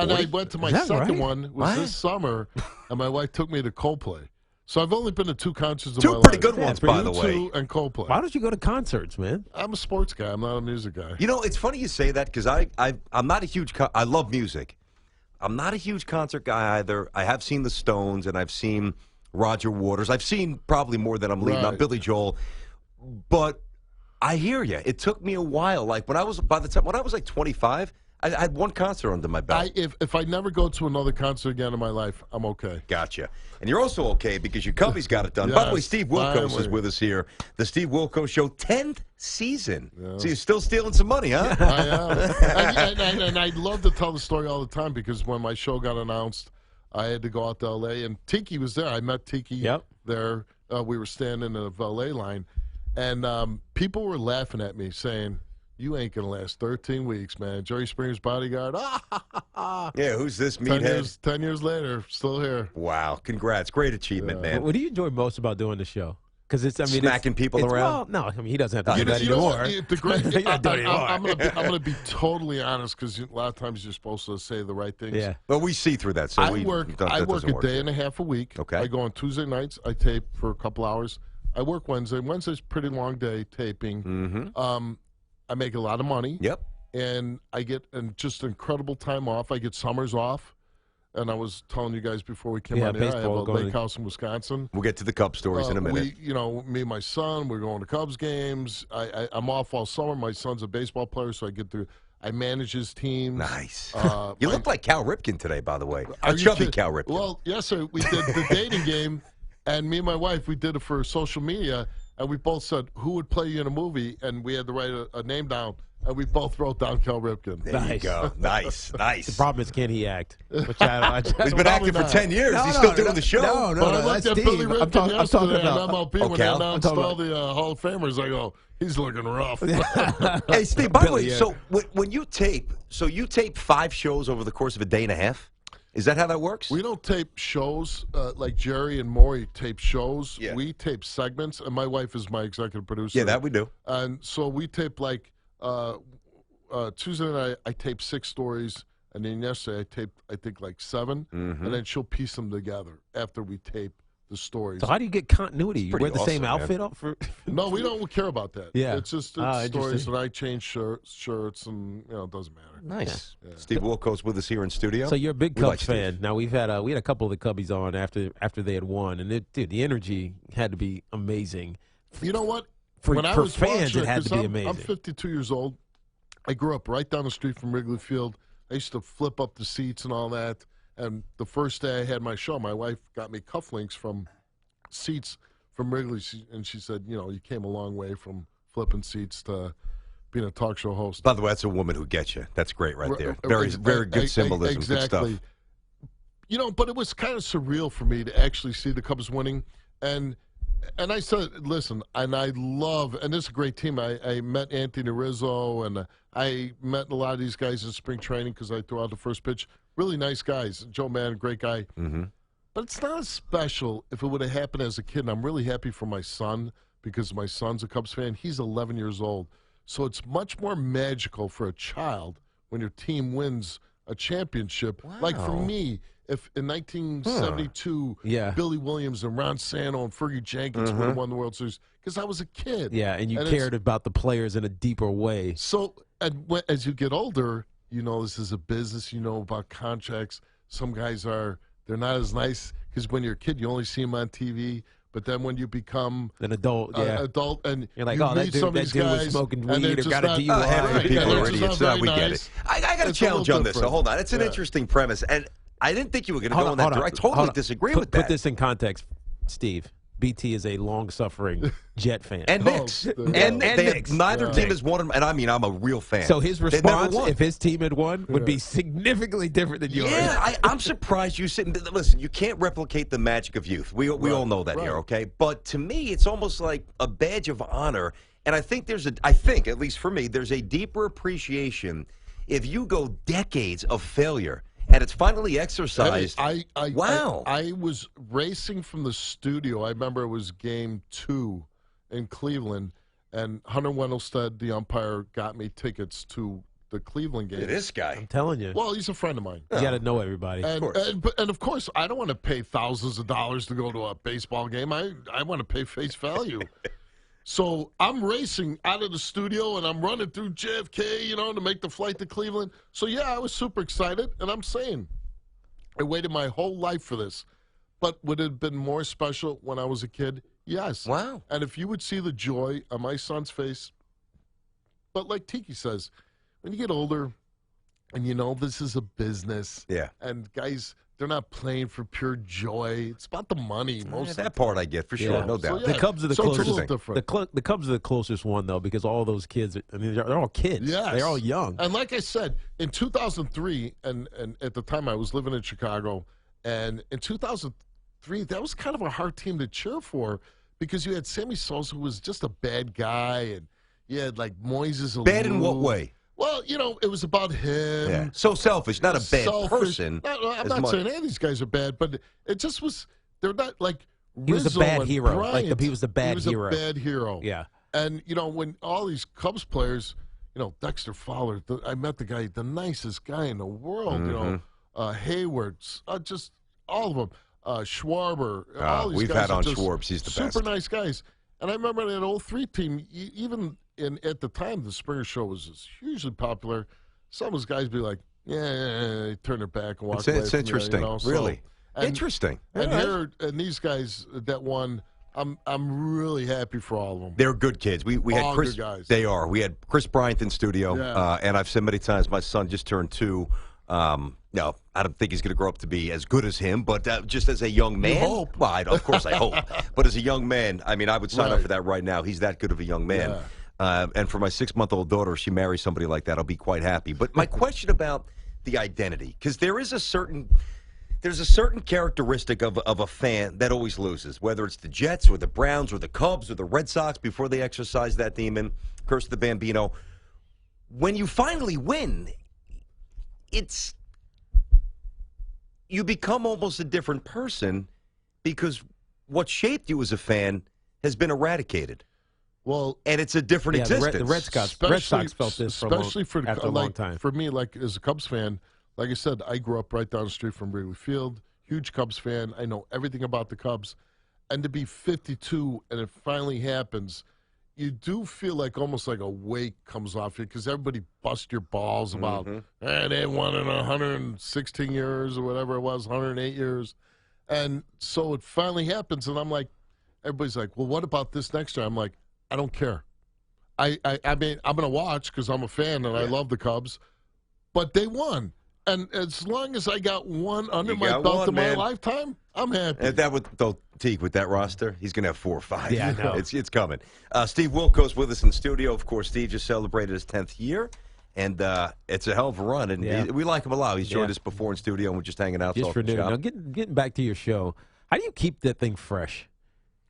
And I went to my second one was What? this summer, and my wife took me to Coldplay. So I've only been to 2 concerts in my life. Two pretty good ones, by the way. U2 and Coldplay. Why don't you go to concerts, man? I'm a sports guy. I'm not a music guy. You know, it's funny you say that because I'm not a huge I love music. I'm not a huge concert guy either. I have seen the Stones and I've seen Roger Waters. I've seen probably more than I'm leading on Billy Joel. But I hear you. It took me a while. Like when I was like 25, I had one concert under my belt. If I never go to another concert again in my life, I'm okay. Gotcha. And you're also okay because your Cubbies got it done. Yes, By the way, Steve Wilkos finally. is with us here. The Steve Wilkos Show, 10th season. Yeah. So you're still stealing some money, huh? I am. and I love to tell the story all the time because when my show got announced, I had to go out to L.A. and Tiki was there. I met Tiki there. We were standing in a valet line, and people were laughing at me saying, "You ain't going to last 13 weeks, man. Jerry Springer's bodyguard." Yeah, who's this meathead? 10 years later, still here. Wow. Congrats. Great achievement, man. What do you enjoy most about doing the show? Because smacking people around? Well, no, he doesn't have to do that anymore. I'm going to be totally honest because a lot of times you're supposed to say the right things. Yeah. Well, we see through that. So I work a day and a half a week. Okay. I go on Tuesday nights. I tape for a couple hours. I work Wednesday. Wednesday's a pretty long day taping. Mm-hmm. I make a lot of money. Yep. And I get just incredible time off. I get summers off. And I was telling you guys before we came on here, I have a lake house in Wisconsin. We'll get to the Cubs stories in a minute. Me and my son, we're going to Cubs games. I'm off all summer. My son's a baseball player, so I manage his teams. Nice. You look like Cal Ripken today, by the way. A chubby Cal Ripken. Well, yes, sir. We did the dating game, and me and my wife, we did it for social media, and we both said, who would play you in a movie? And we had to write a name down. And we both wrote down Cal Ripken. There you go. Nice. The problem is, can he act? Which He's been acting for 10 years. He's still doing the show. But I looked at Billy Ripken yesterday on MLB when they announced all the Hall of Famers. I go, he's looking rough. Hey, Steve, by the way, so when you tape, you tape 5 shows over the course of a day and a half? Is that how that works? We don't tape shows like Jerry and Maury tape shows. Yeah. We tape segments, and my wife is my executive producer. Yeah, that we do. And so we tape like Tuesday night, I taped 6 stories, and then yesterday I taped, I think, like 7, and then she'll piece them together after we tape the stories. So how do you get continuity? You wear the same awesome, outfit up for? No, we don't care about that. Yeah. It's just stories, and I change shirts, and it doesn't matter. Nice. Yeah. Steve Wilkos with us here in studio. So you're a big Cubs fan. Now we had a couple of the Cubbies on after they had won, and the energy had to be amazing. You know what? For fans, it had to be amazing. I'm 52 years old. I grew up right down the street from Wrigley Field. I used to flip up the seats and all that. And the first day I had my show, my wife got me cufflinks from seats from Wrigley, and she said, you came a long way from flipping seats to being a talk show host. By the way, that's a woman who gets you. That's great right there. Very good symbolism. Exactly. Good stuff. But it was kind of surreal for me to actually see the Cubs winning. And I said, listen, and I love, and this is a great team. I met Anthony Rizzo, and I met a lot of these guys in spring training because I threw out the first pitch. Really nice guys. Joe Madden, great guy. Mm-hmm. But it's not as special if it would have happened as a kid. And I'm really happy for my son because my son's a Cubs fan. He's 11 years old. So it's much more magical for a child when your team wins a championship. Wow. Like for me, if in 1972, Billy Williams and Ron Santo and Fergie Jenkins would have won the World Series, because I was a kid. Yeah, and you cared about the players in a deeper way. So as you get older, this is a business, about contracts. Some guys they're not as nice because when you're a kid, you only see them on TV. But then when you become an adult, and you're like, that dude was smoking weed or got a DUI. People are idiots. We get it. I got a challenge on this. So hold on. It's an interesting premise. And I didn't think you were going to go in that direction. I totally disagree with that. Put this in context, Steve. BT is a long-suffering Jet fan. And Knicks. Neither team has won, and I mean, I'm a real fan. So his response, if his team had won, would be significantly different than yours. Yeah, I'm surprised you said, listen, you can't replicate the magic of youth. We all know that here, okay? But to me, it's almost like a badge of honor, and I think at least for me, there's a deeper appreciation if you go decades of failure. And it's finally exercised. Wow. I was racing from the studio. I remember it was game 2 in Cleveland, and Hunter Wendelstedt, the umpire, got me tickets to the Cleveland game. This guy. I'm telling you. Well, he's a friend of mine. You got to know everybody. And of course, I don't want to pay thousands of dollars to go to a baseball game. I want to pay face value. So I'm racing out of the studio, and I'm running through JFK, to make the flight to Cleveland. So, yeah, I was super excited, and I'm saying I waited my whole life for this. But would it have been more special when I was a kid? Yes. Wow. And if you would see the joy on my son's face, but like Tiki says, when you get older and this is a business. Yeah. And guys, they're not playing for pure joy. It's about the money most of that part I get for sure, no doubt. So, yeah, the Cubs are the so closest. It's a little different. The Cubs are the closest one though, because all those kids. They're all kids. Yes. They're all young. And like I said, in 2003, and at the time I was living in Chicago, and in 2003, that was kind of a hard team to cheer for because you had Sammy Sosa, who was just a bad guy, and you had like Moises. Bad in what way? Well, it was about him. Yeah. So selfish, not a bad person. I'm not saying any of these guys are bad, but it just was. They're not like he was a bad hero. Bryant, he was the bad hero. He was a bad hero. Yeah. And when all these Cubs players, Dexter Fowler, I met the guy, the nicest guy in the world. Mm-hmm. Hayward's, just all of them. Schwarber. All these we've guys had on just Schwarbs. He's the best. Super nice guys. And I remember that 03 team, even at the time, the Springer Show was hugely popular. Some of those guys be like, they turn their back and walk away. It's interesting, really. Interesting. And these guys that won, I'm really happy for all of them. They're good kids. We had Chris. Good guys. They are. We had Chris Bryant in studio, Yeah. and I've said many times my son just turned 2. No, I don't think he's going to grow up to be as good as him, but just as a young man. You hope. Well, of course I hope. But as a young man, I would sign up for that right now. He's that good of a young man. Yeah. And for my 6-month-old daughter, if she marries somebody like that, I'll be quite happy. But my question about the identity, because there's a certain characteristic of a fan that always loses, whether it's the Jets or the Browns or the Cubs or the Red Sox before they exercise that demon, curse the Bambino. When you finally win, you become almost a different person because what shaped you as a fan has been eradicated. Well, and it's a different existence. The Red Sox felt this after a long time. For me, like as a Cubs fan, like I said, I grew up right down the street from Wrigley Field. Huge Cubs fan. I know everything about the Cubs. And to be 52 and it finally happens, you do feel like almost like a weight comes off you because everybody busts your balls about, they won in 116 years or whatever it was, 108 years. And so it finally happens, and I'm like, everybody's like, well, what about this next year? I'm like, I don't care. I mean, I'm going to watch because I'm a fan and I love the Cubs, but they won. And as long as I got one under my belt in my lifetime, I'm happy. And that with that roster, he's going to have 4 or 5. Yeah, I know. It's coming. Steve Wilkos with us in studio. Of course, Steve just celebrated his 10th year, and it's a hell of a run. And we like him a lot. He's joined us before in studio, and we're just hanging out. Just for noon. Now, getting back to your show, how do you keep that thing fresh?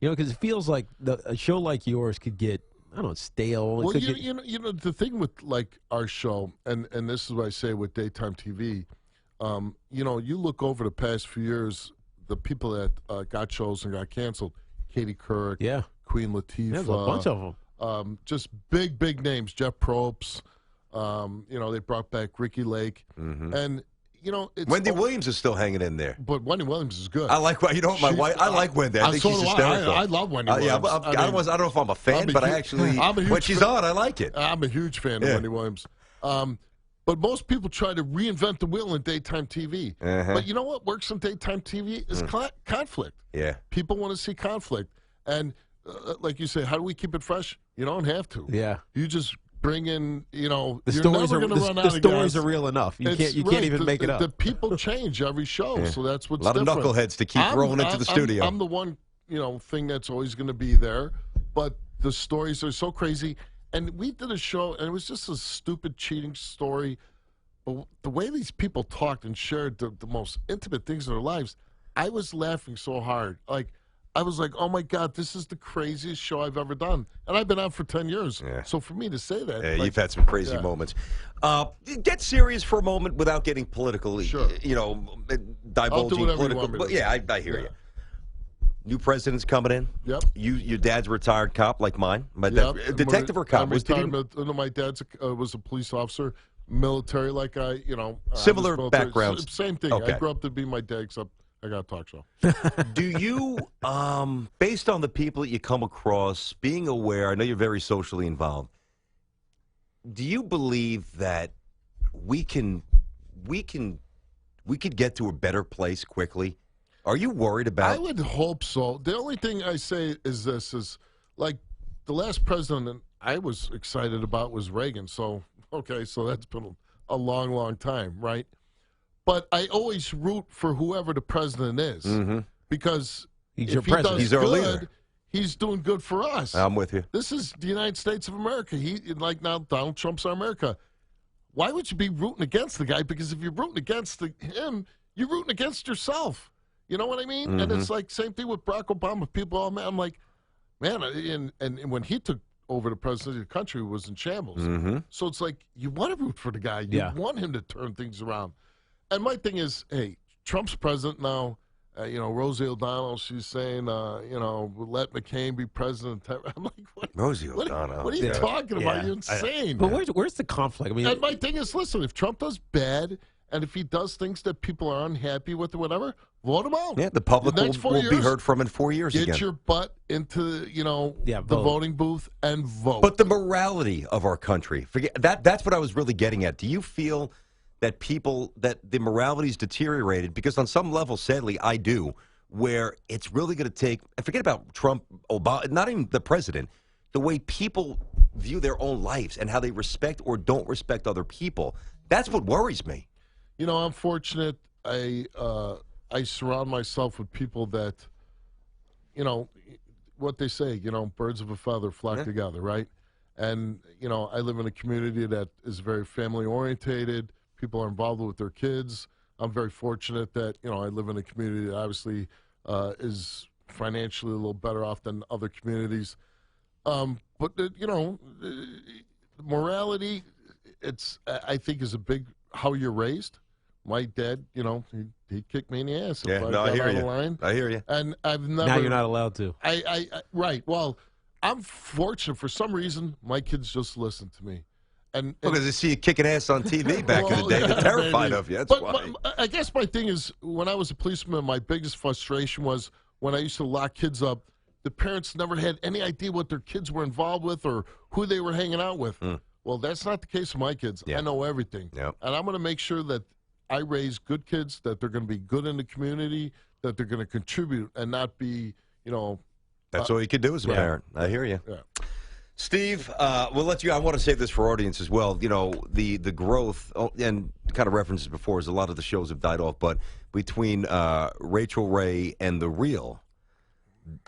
Because it feels like a show like yours could get, I don't know, stale. Well, the thing with like our show, and this is what I say with daytime TV, you look over the past few years, the people that got shows and got canceled, Katie Couric, Queen Latifah. There's a bunch of them. Just big names, Jeff Probst. They brought back Ricky Lake. And, Wendy Williams is still hanging in there. But Wendy Williams is good. I like my wife. I like Wendy. I think she's hysterical. I love Wendy Williams. I don't know if I'm a fan, but when she's on, I like it. I'm a huge fan of Wendy Williams. But most people try to reinvent the wheel in daytime TV. But you know what works in daytime TV is conflict. Yeah. People want to see conflict. And like you say, how do we keep it fresh? You don't have to. Yeah. You just bring in, the stories are real enough. You can't even make it up. The people change every show, so that's what's different. A lot of knuckleheads to keep rolling into the studio. I'm the one, thing that's always going to be there, but the stories are so crazy. And we did a show, and it was just a stupid cheating story. But the way these people talked and shared the most intimate things in their lives, I was laughing so hard. I was like, oh, my God, this is the craziest show I've ever done. And I've been out for 10 years. Yeah. So for me to say that. Yeah, you've had some crazy moments. Get serious for a moment without getting political, sure. Divulging political. But I hear you. New president's coming in. Yep. Your dad's a retired cop like mine. Detective or cop? My dad was a police officer. military, like Similar military. backgrounds. Same thing. Okay. I grew up to be my dad, except I got a talk show. Do you, based on the people that you come across, being aware, I know you're very socially involved, do you believe that we could get to a better place quickly? Are you worried about? I would hope so. The only thing I say is this: is like the last president I was excited about was Reagan. So okay, so that's been a long, long time, right? But I always root for whoever the president is because He's if your he president. does He's our good, leader. he's doing good for us. I'm with you. This is the United States of America. Like now, Donald Trump's our America. Why would you be rooting against the guy? Because if you're rooting against him, you're rooting against yourself. You know what I mean? And it's like same thing with Barack Obama. People, I'm like, man, and when he took over the presidency of the country, it was in shambles. So it's like you want to root for the guy. You want him to turn things around. And my thing is, hey, Trump's president now. Rosie O'Donnell, she's saying, let McCain be president. I'm like, what? Rosie O'Donnell. What are you talking about? You're insane. But where's the conflict? I mean, and my thing is, listen, if Trump does bad and if he does things that people are unhappy with or whatever, vote him out. Yeah, the public will be heard from in 4 years Get again. your butt into, the voting booth and vote. But the morality of our country, forget that's what I was really getting at. Do you feel that the morality's deteriorated? Because on some level, sadly, I do, where it's really going to take, and forget about Trump, Obama, not even the president, the way people view their own lives and how they respect or don't respect other people. That's what worries me. I'm fortunate. I surround myself with people that, what they say, birds of a feather flock together, right? And, I live in a community that is very family-orientated. People are involved with their kids. I'm very fortunate that, I live in a community that obviously is financially a little better off than other communities. But morality, I think, is a big how you're raised. My dad, he kicked me in the ass if I got out of line. I hear you. And I've never. now you're not allowed to. Right. Well, I'm fortunate. For some reason, my kids just listen to me. And because they see you kicking ass on TV back in the day. They're terrified of you. That's why. I guess my thing is, when I was a policeman, my biggest frustration was when I used to lock kids up, the parents never had any idea what their kids were involved with or who they were hanging out with. Well, that's not the case with my kids. I know everything. And I'm going to make sure that I raise good kids, that they're going to be good in the community, that they're going to contribute and not be, That's all you can do as a parent. I hear you. Yeah. Steve, we'll let you. I want to save this for our audience as well. The growth and kind of references before, as a lot of the shows have died off. But between Rachel Ray and The Real,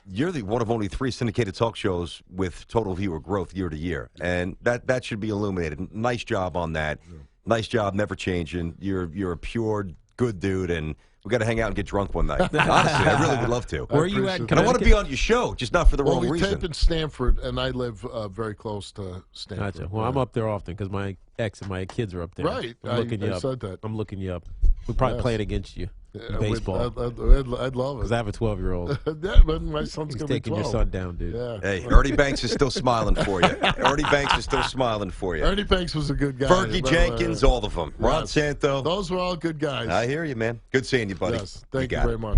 you're one of only 3 syndicated talk shows with total viewer growth year to year, and that should be illuminated. Nice job on that. Nice job, never changing. You're a pure good dude, and we got to hang out and get drunk one night. Honestly, I really would love to. Where are you at? And I want to be on your show, just not for the wrong we reason. tape in Stanford, and I live very close to Stanford. Gotcha. Well, I'm up there often because my ex and my kids are up there. Right. I'm looking you I up. said that. I'm looking you up. We probably playing against you in baseball. I'd love it. Because I have a 12-year-old. Yeah, but my son's He's going to be taking 12. your son down, dude. Yeah. Hey, Ernie Banks is still smiling for you. Ernie Banks is still smiling for you. Ernie Banks was a good guy. Fergie Jenkins, all of them. Ron Santo. Those were all good guys. I hear you, man. Good seeing you, buddy. Yes. Thank you got very it. much.